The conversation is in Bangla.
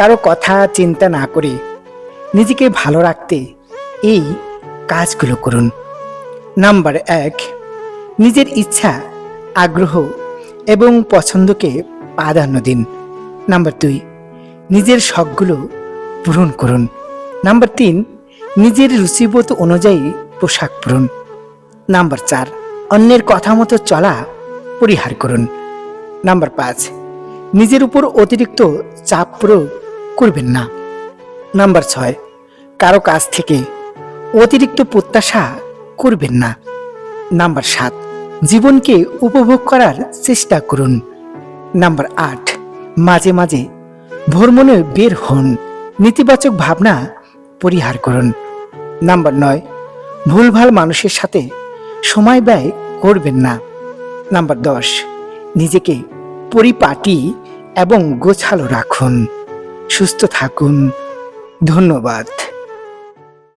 কারো কথা চিন্তা না করে নিজেকে ভালো রাখতে এই কাজগুলো করুন। নাম্বার 1, নিজের ইচ্ছা, আগ্রহ এবং পছন্দকে প্রাধান্য দিন। নাম্বার 2, নিজের শখগুলো পূরণ করুন। নাম্বার 3, নিজের রুচিবোধ অনুযায়ী পোশাক পরুন। নাম্বার 4, অন্যের কথা মতো চলা পরিহার করুন। নাম্বার 5, নিজের উপর অতিরিক্ত চাপ প্রয়োগ করবেন না। নাম্বার 6, কারো কাছ থেকে অতিরিক্ত প্রত্যাশা করবেন না। নাম্বার 7, জীবনকে উপভোগ করার চেষ্টা করুন। নাম্বার 8, মাঝে মাঝে ভ্রমণে বের হন, নেতিবাচক ভাবনা পরিহার করুন। নাম্বার 9, ভুলভাল মানুষের সাথে সময় ব্যয় করবেন না। নাম্বার 10, নিজেকে পরিপাটি এবং গোছালো রাখুন। সুস্থ থাকুন। ধন্যবাদ।